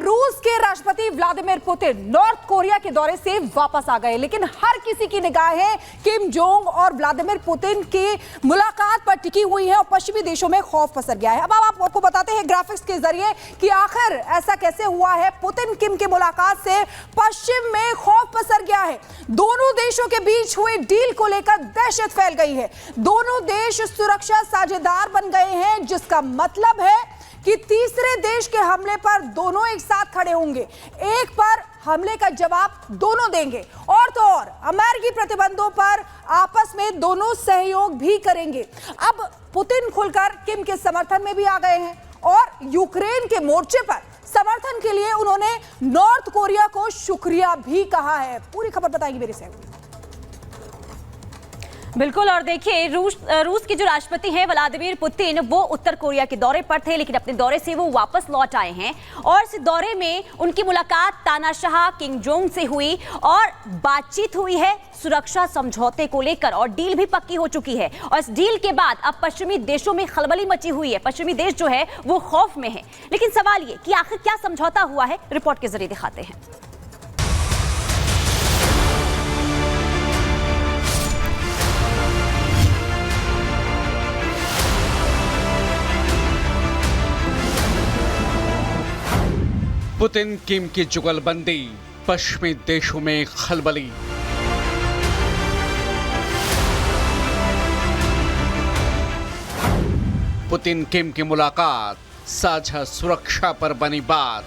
रूस के राष्ट्रपति व्लादिमीर पुतिन नॉर्थ कोरिया के दौरे से वापस आ गए, लेकिन हर किसी की निगाहें किम जोंग और व्लादिमीर पुतिन की मुलाकात पर टिकी हुई है और पश्चिमी देशों में खौफ पसर गया है। अब आपको बताते हैं ग्राफिक्स के जरिए कि आखिर ऐसा कैसे हुआ है। पुतिन किम की मुलाकात से पश्चिम में खौफ पसर गया है। दोनों देशों के बीच हुए डील को लेकर दहशत फैल गई है। दोनों देश सुरक्षा साझेदार बन गए हैं, जिसका मतलब है कि तीसरे देश के हमले पर दोनों एक साथ खड़े होंगे। एक पर हमले का जवाब दोनों देंगे और तो और अमेरिकी प्रतिबंधों पर आपस में दोनों सहयोग भी करेंगे। अब पुतिन खुलकर किम के समर्थन में भी आ गए हैं और यूक्रेन के मोर्चे पर समर्थन के लिए उन्होंने नॉर्थ कोरिया को शुक्रिया भी कहा है। पूरी खबर बताएंगे मेरे सहयोगी। बिल्कुल, और देखिए रूस के जो राष्ट्रपति हैं व्लादिमीर पुतिन, वो उत्तर कोरिया के दौरे पर थे, लेकिन अपने दौरे से वो वापस लौट आए हैं और इस दौरे में उनकी मुलाकात तानाशाह किम जोंग से हुई और बातचीत हुई है सुरक्षा समझौते को लेकर और डील भी पक्की हो चुकी है। और इस डील के बाद अब पश्चिमी देशों में खलबली मची हुई है। पश्चिमी देश जो है वो खौफ में है, लेकिन सवाल ये कि आखिर क्या समझौता हुआ है, रिपोर्ट के जरिए दिखाते हैं। पुतिन किम की जुगलबंदी, पश्चिमी देशों में खलबली। पुतिन किम की मुलाकात, साझा सुरक्षा पर बनी बात।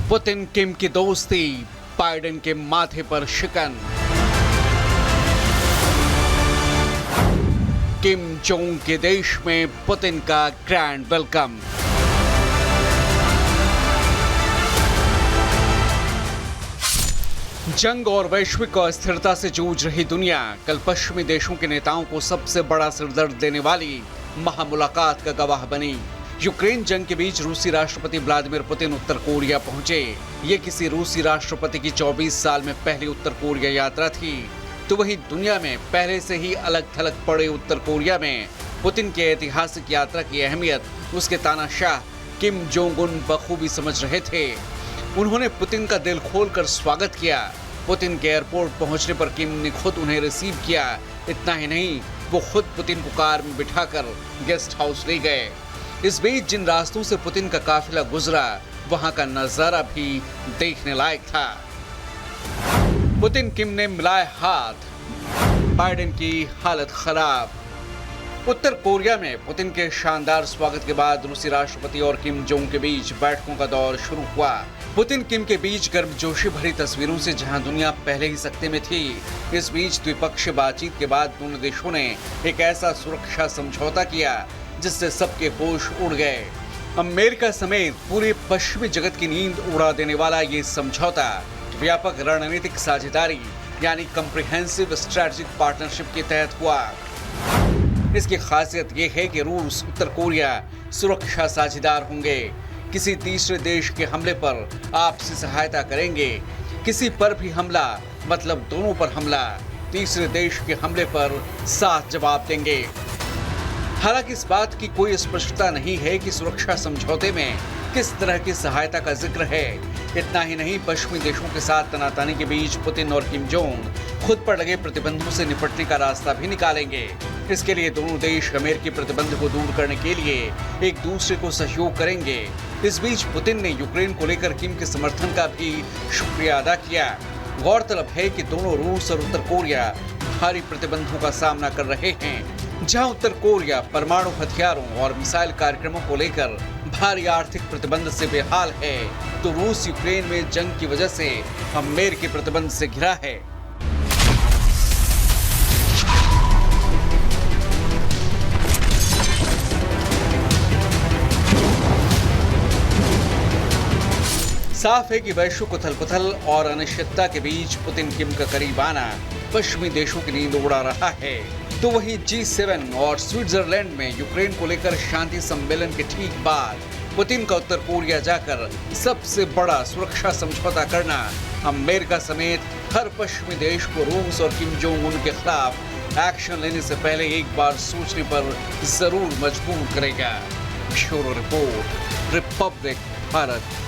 पुतिन किम की दोस्ती, बाइडेन के माथे पर शिकन। किम जोंग के देश में पुतिन का ग्रैंड वेलकम। जंग और वैश्विक अस्थिरता से जूझ रही दुनिया कल पश्चिमी देशों के नेताओं को सबसे बड़ा सिरदर्द देने वाली महामुलाकात का गवाह बनी। यूक्रेन जंग के बीच रूसी राष्ट्रपति व्लादिमीर पुतिन उत्तर कोरिया पहुंचे। ये किसी रूसी राष्ट्रपति की 24 साल में पहली उत्तर कोरिया यात्रा थी। तो वहीं दुनिया में पहले से ही अलग थलग पड़े उत्तर कोरिया में पुतिन की ऐतिहासिक यात्रा की अहमियत उसके तानाशाह किम जोंग उन बखूबी समझ रहे थे। उन्होंने पुतिन का दिल खोलकर स्वागत किया। पुतिन के एयरपोर्ट पहुंचने पर किम ने खुद उन्हें रिसीव किया। इतना ही नहीं, वो खुद पुतिन को कार में बिठाकर गेस्ट हाउस ले गए। इस बीच जिन रास्तों से पुतिन का काफिला गुजरा, वहां का नजारा भी देखने लायक था। पुतिन किम ने मिलाए हाथ, बाइडेन की हालत खराब। उत्तर कोरिया में पुतिन के शानदार स्वागत के बाद रूसी राष्ट्रपति और किम जोंग के बीच बैठकों का दौर शुरू हुआ। पुतिन किम के बीच गर्मजोशी भरी तस्वीरों से जहां दुनिया पहले ही सकते में थी, इस बीच द्विपक्षीय बातचीत के बाद दोनों देशों ने एक ऐसा सुरक्षा समझौता किया जिससे सबके होश उड़ गए। अमेरिका समेत पूरे पश्चिमी जगत की नींद उड़ा देने वाला ये समझौता व्यापक रणनीतिक साझेदारी यानी कॉम्प्रिहेंसिव स्ट्रेटेजिक पार्टनरशिप के तहत हुआ। इसकी खासियत यह है कि रूस उत्तर कोरिया सुरक्षा साझेदार होंगे, किसी तीसरे देश के हमले पर आपसी सहायता करेंगे। किसी पर भी हमला मतलब दोनों पर हमला, तीसरे देश के हमले पर साथ जवाब देंगे। हालांकि इस बात की कोई स्पष्टता नहीं है कि सुरक्षा समझौते में किस तरह की सहायता का जिक्र है। इतना ही नहीं, पश्चिमी देशों के साथ तनातनी के बीच पुतिन और किम जोंग खुद पर लगे प्रतिबंधों से निपटने का रास्ता भी निकालेंगे। इसके लिए दोनों देश अमेरिकी प्रतिबंध को दूर करने के लिए एक दूसरे को सहयोग करेंगे। इस बीच पुतिन ने यूक्रेन को लेकर किम के समर्थन का भी शुक्रिया अदा किया। गौरतलब है कि दोनों रूस और उत्तर कोरिया भारी प्रतिबंधों का सामना कर रहे हैं। जहां उत्तर कोरिया परमाणु हथियारों और मिसाइल कार्यक्रमों को लेकर भारी आर्थिक प्रतिबंध से बेहाल है, तो रूस यूक्रेन में जंग की वजह से अमेरिकी प्रतिबंध से घिरा है। साफ है कि वैश्विक उथल-पुथल और अनिश्चितता के बीच पुतिन किम का करीब आना पश्चिमी देशों की नींद उड़ा रहा है। तो वहीं G7 और स्विट्जरलैंड में यूक्रेन को लेकर शांति सम्मेलन के ठीक बाद पुतिन का उत्तर कोरिया जाकर सबसे बड़ा सुरक्षा समझौता करना अमेरिका समेत हर पश्चिमी देश को रूस और किम जोंग उन के खिलाफ एक्शन लेने से पहले एक बार सोचने पर जरूर मजबूर करेगा। Bureau report, Republic Bharat.